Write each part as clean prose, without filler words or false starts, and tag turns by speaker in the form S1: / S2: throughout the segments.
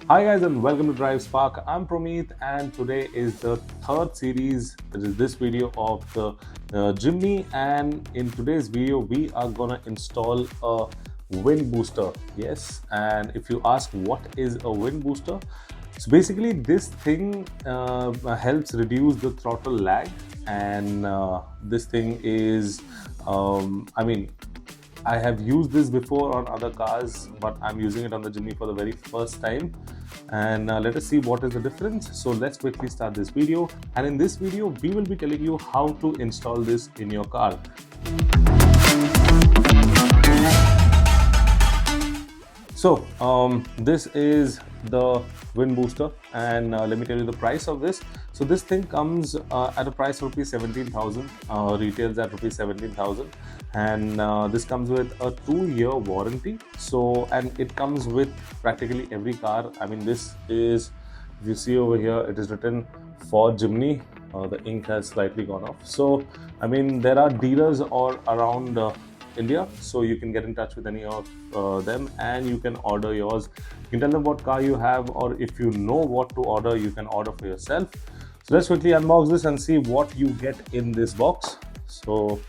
S1: Hi guys and welcome to Drive Spark. I'm Promeet and today is the third series, which is this video of the Jimny, and in today's video we are gonna install a wind booster. Yes, and if you ask what is a wind booster, so basically this thing helps reduce the throttle lag, and this thing is I have used this before on other cars, but I'm using it on the Jimny for the very first time. And let us see what is the difference. So let's quickly start this video. And in this video, we will be telling you how to install this in your car. So this is the wind booster, and let me tell you the price of this. So this thing comes at a price of ₹17,000, retails at ₹17,000, and this comes with a 2-year warranty. So, and it comes with practically every car. I mean, this is, if you see over here, it is written for Jimny. The ink has slightly gone off. So, I mean, there are dealers all around India, so you can get in touch with any of them and you can order yours. You can tell them what car you have, or if you know what to order, you can order for yourself. So let's quickly unbox this and see what you get in this box. So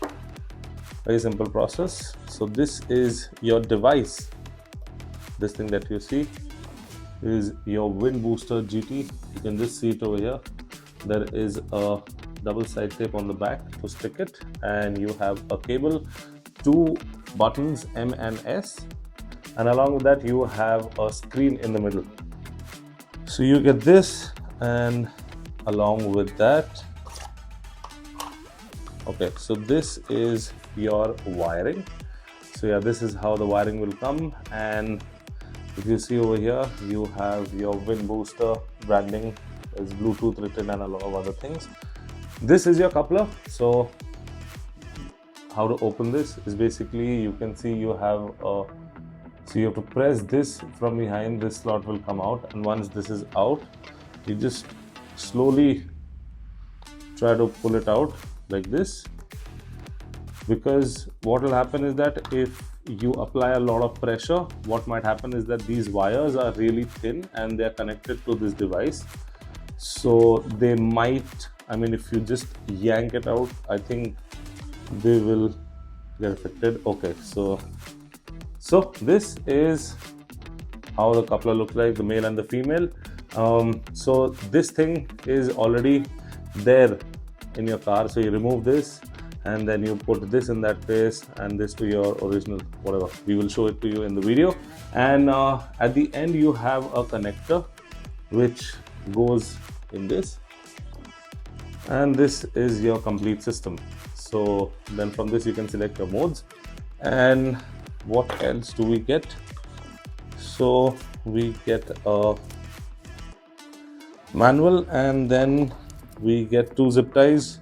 S1: very simple process. So this is your device. This thing that you see is your wind booster GT. You can just see it over here. There is a double side tape on the back to stick it, and you have a cable, 2 buttons M and S, and along with that you have a screen in the middle. So you get this, and along with that, okay, so this is your wiring. So yeah, this is how the wiring will come, and if you see over here, you have your wind booster branding, there's Bluetooth written and a lot of other things. This is your coupler. So how to open this is basically, you can see you have a, so you have to press this from behind, this slot will come out, and once this is out, you just slowly try to pull it out like this, because what will happen is that if you apply a lot of pressure, what might happen is that these wires are really thin and they are connected to this device, so they might, I mean, if you just yank it out, I think they will get affected. Okay, so this is how the coupler looks like, the male and the female. So this thing is already there in your car, so you remove this and then you put this in that place and this to your original whatever. We will show it to you in the video, and at the end you have a connector which goes in this, and this is your complete system. So then from this you can select your modes. And what else do we get? So we get a manual, and then we get 2 zip ties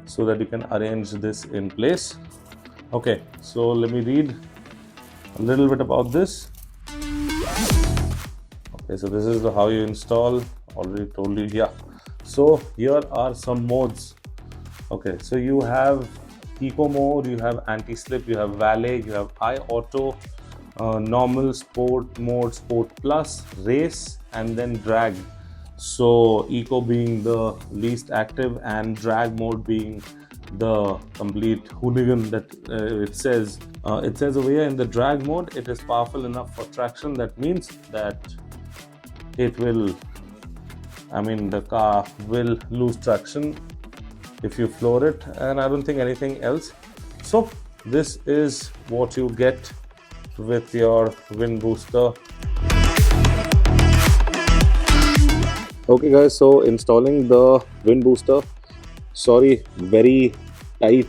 S1: so that you can arrange this in place. Okay, so let me read a little bit about this. Okay, so this is how you install. Already told you. Yeah, so here are some modes. Okay, so you have eco mode, you have anti-slip, you have valet, you have auto, normal, sport mode, sport plus, race, and then drag. So eco being the least active and drag mode being the complete hooligan that it says over here. In the drag mode, it is powerful enough for traction. That means that it will, I mean, the car will lose traction if you floor it, and I don't think anything else. So this is what you get with your wind booster. Okay guys, so installing the wind booster, sorry, very tight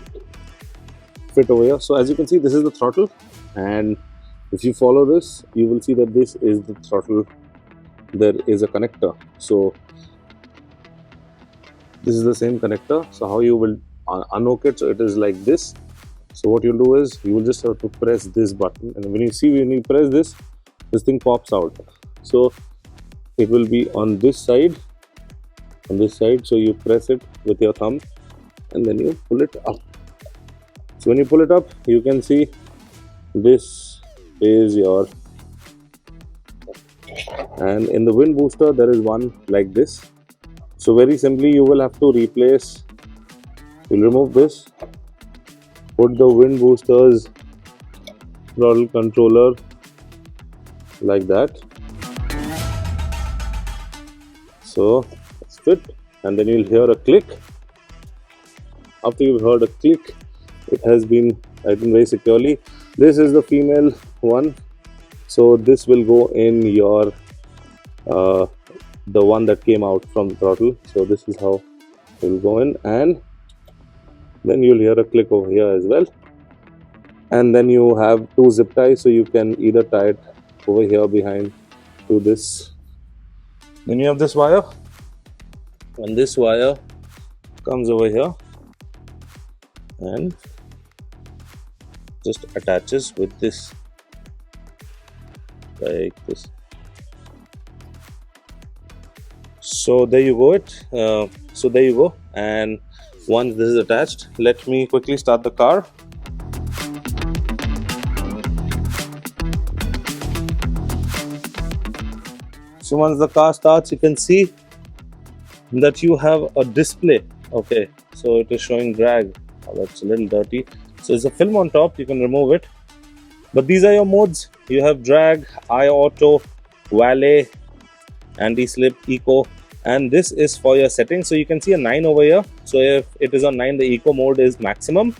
S1: fit over here. So as you can see, this is the throttle, and if you follow this, you will see that this is the throttle. There is a connector, so this is the same connector. So how you will unhook it, so it is like this. So what you'll do is you will just have to press this button, and when you press this thing pops out. So it will be on this side, so you press it with your thumb and then you pull it up. So when you pull it up, you can see this is your, and in the wind booster there is one like this. So very simply you will have to replace, you'll remove this, put the wind booster's throttle controller like that. So it's fit, and then you'll hear a click. After you've heard a click, it has been tightened very securely. This is the female one, so this will go in your the one that came out from the throttle. So this is how it will go in, and then you'll hear a click over here as well. And then you have two zip ties, so you can either tie it over here behind to this. Then you have this wire, and this wire comes over here and just attaches with this, like this. So there you go. So there you go. And once this is attached, let me quickly start the car. So once the car starts, you can see that you have a display. Okay, so it is showing drag. Oh, that's a little dirty. So it's a film on top, you can remove it. But these are your modes. You have drag, auto, valet, anti-slip, eco, and this is for your settings. So you can see a 9 over here. So if it is on 9, the eco mode is maximum.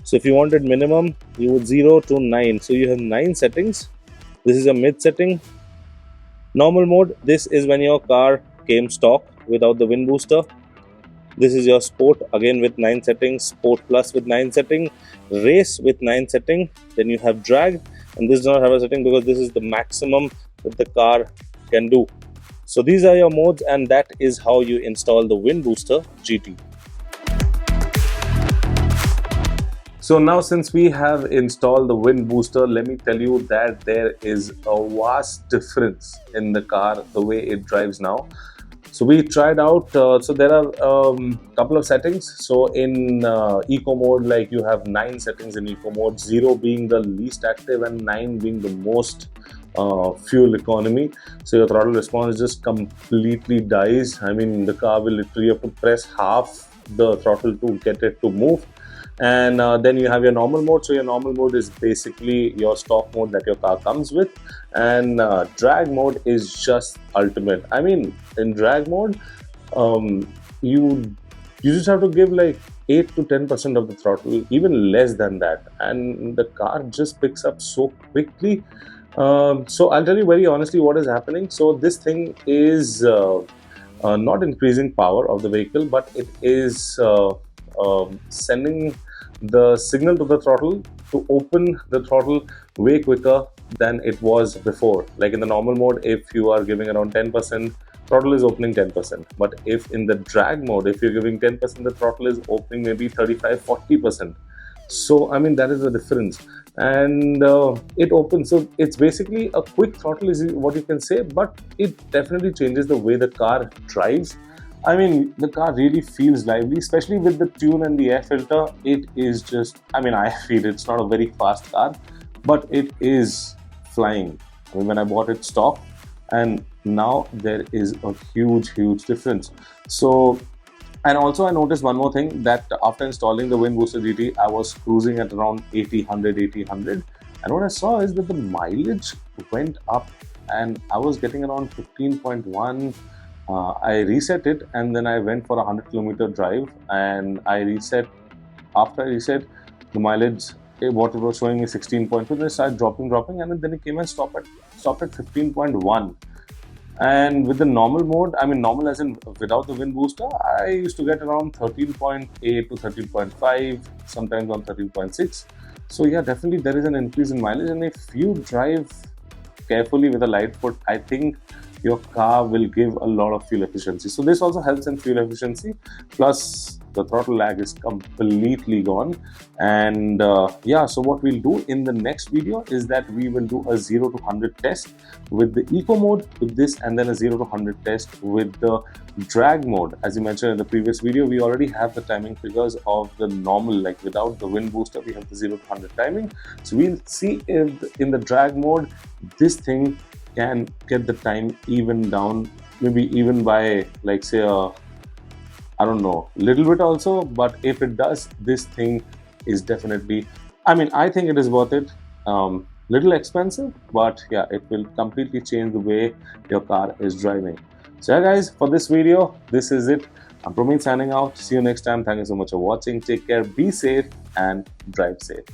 S1: So if you wanted minimum, you would 0 to 9. So you have 9 settings. This is a mid setting. Normal mode, this is when your car came stock without the wind booster. This is your sport, again with 9 settings, sport plus with 9 setting, race with 9 setting. Then you have drag, and this does not have a setting because this is the maximum that the car can do. So these are your modes, and that is how you install the wind booster GT. So now, since we have installed the wind booster, let me tell you that there is a vast difference in the car, the way it drives now. So we tried out, so there are a couple of settings. So in eco mode, like you have 9 settings in eco mode, 0 being the least active and 9 being the most fuel economy. So your throttle response just completely dies. I mean, the car will literally have to press half the throttle to get it to move. And then you have your normal mode. So your normal mode is basically your stock mode that your car comes with, and drag mode is just ultimate. I mean, in drag mode, you just have to give like 8 to 10% of the throttle, even less than that, and the car just picks up so quickly. So I'll tell you very honestly what is happening. So this thing is not increasing power of the vehicle, but it is sending the signal to the throttle to open the throttle way quicker than it was before. Like in the normal mode, if you are giving around 10%, throttle is opening 10%. But if in the drag mode, if you're giving 10%, the throttle is opening maybe 35-40%. So I mean, that is the difference. And it opens, so it's basically a quick throttle is what you can say, but it definitely changes the way the car drives. I mean, the car really feels lively, especially with the tune and the air filter. It is just, I mean, I feel it's not a very fast car, but it is flying. I mean, when I bought it stock, and now there is a huge difference. So, and also I noticed one more thing, that after installing the wind booster GT, I was cruising at around 80-100, and what I saw is that the mileage went up, and I was getting around 15.1. I reset it, and then I went for a 100-kilometer drive, and I reset. After I reset, the mileage, what it was showing me 16.2, then it started dropping, and then it came and stopped at 15.1. And with the normal mode, I mean normal as in without the wind booster, I used to get around 13.8 to 13.5, sometimes on 13.6. So yeah, definitely there is an increase in mileage, and if you drive carefully with a light foot, I think your car will give a lot of fuel efficiency. So this also helps in fuel efficiency. Plus, the throttle lag is completely gone. And yeah, so what we'll do in the next video is that we will do a 0 to 100 test with the eco mode with this, and then a 0 to 100 test with the drag mode. As you mentioned in the previous video, we already have the timing figures of the normal, like without the wind booster we have the 0 to 100 timing. So we'll see if in the drag mode this thing can get the time even down, maybe even by, like, say I don't know, little bit also. But if it does, this thing is definitely, I mean, I think it is worth it. Little expensive, but yeah, it will completely change the way your car is driving. So yeah guys, for this video, this is it. I'm Promeet signing out. See you next time. Thank you so much for watching. Take care, be safe, and drive safe.